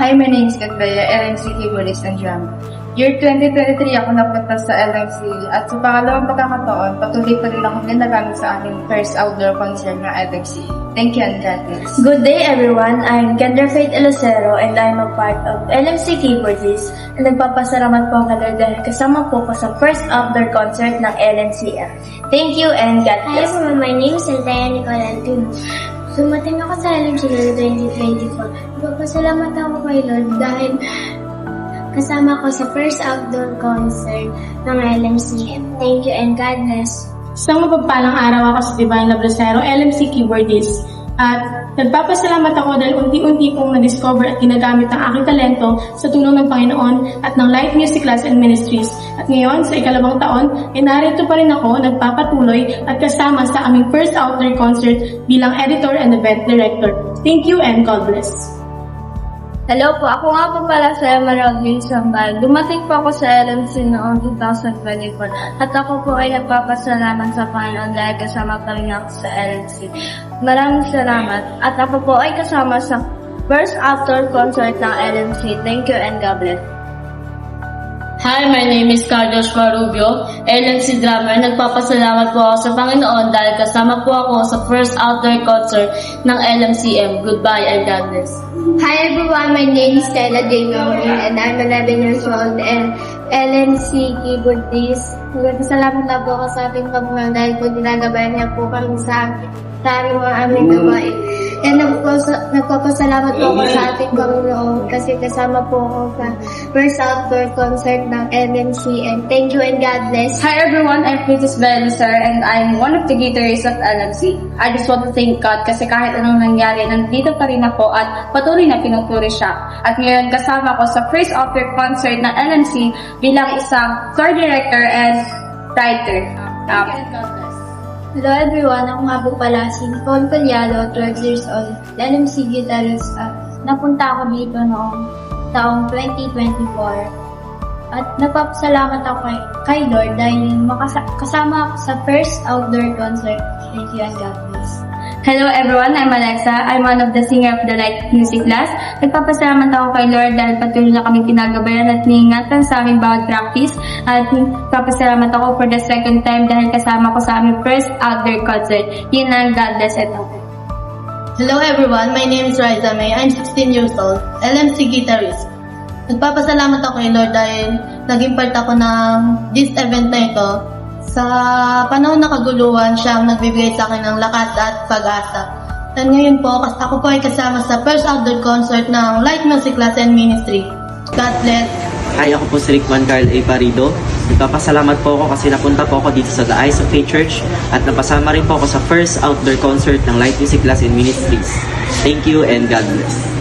Hi, my name is Gandaya, LMC Keyboardist and Drama. Year 2023 ako napunta sa LMC at sa pangalawang pagkakataon, patuloy pa rin ako ginagamit sa aming first outdoor concert ng LMC. Thank you and God bless. Good day everyone, I'm Kendra Faith Elocero and I'm a part of LMC Keyboardist and nagpapasalamat po ako dahil kasama po ko sa first outdoor concert ng LMCM. Thank you and God Hi bless. everyone, my name is Altaya Nicolantino. Sumating ako sa LMC Year 2024. Magpasalamat ako kay Lord dahil kasama ko sa first outdoor concert ng LMCM. Thank you and God bless. Isang mapagpalang araw ako sa Divine Labrosero, LMC Keyboardist. At nagpapasalamat ako dahil unti-unti kong na-discover at ginagamit ang aking talento sa tulong ng Panginoon at ng Light Music Class and Ministries. At ngayon, sa ikalawang taon, narito pa rin ako nagpapatuloy at kasama sa aming first outdoor concert bilang editor and event director. Thank you and God bless. Hello po, ako nga po pala sa Emerald Green Sambal. Dumating po ako sa LMC noong 2024 at ako po ay nagpapasalamat sa Panginoon dahil kasama pa rin ako sa LMC. Maraming salamat at ako po ay kasama sa first outdoor concert ng LMC. Thank you and God bless. Hi, my name is Carlos Marubio, LMC drummer. Nagpapasalamat po ako sa Panginoon dahil kasama po ako sa first outdoor concert ng LMCM. Goodbye and God bless. Hi everyone, my name is Stella J. Maureen and I'm 11 years old and LMC Keyboardist. Salamat na po ako sa ating Panginoon dahil po ginagabayan niya po kami sa aming gawain. And nagpapasalamat po ako sa ating Panginoon kasi kasama po ako sa first outdoor concert ng LMC and thank you and God bless. Hi everyone, I'm Princess Belisar and I'm one of the guitarists of LMC. I just want to thank God kasi kahit anong nangyari, nandito pa rin ako at patuloy na pinupuri siya. At ngayon kasama ko sa first outdoor concert ng LMC bilang isang floor director and writer. Hello everyone, ako nga po pala si Nicole Collado, 12 years old, LMC guitarist. Napunta ako dito noong taong 2024. At nagpapasalamat ako kay Lord dahil kasama ako sa first outdoor concert. Thank you and God bless. Hello everyone, I'm Alexa. I'm one of the singer of the Light Music Class. Nagpapasalamat ako kay Lord dahil patuloy na kami kinagabayan at niingatan sa aming bawat practice. At nagpapasalamat ako for the second time dahil kasama ko sa aming first outdoor concert. Yun ang God bless at all. Hello everyone, my name is Riza May. I'm 16 years old, LMC guitarist. Nagpapasalamat ako kay Lord dahil naging part ako ng this event na ito. Sa panahon ng kaguluhan, siya ang nagbibigay sa akin ng lakas at pag-asa. At ngayon po, ako po ay kasama sa first outdoor concert ng Light Music Class and Ministry. God bless. Hi, ako po si Rickman Carl A. Parido. Nagpapasalamat po ako kasi napunta po ako dito sa The Eyes of Faith Church at napasama rin po ako sa first outdoor concert ng Light Music Class and Ministries. Thank you and God bless.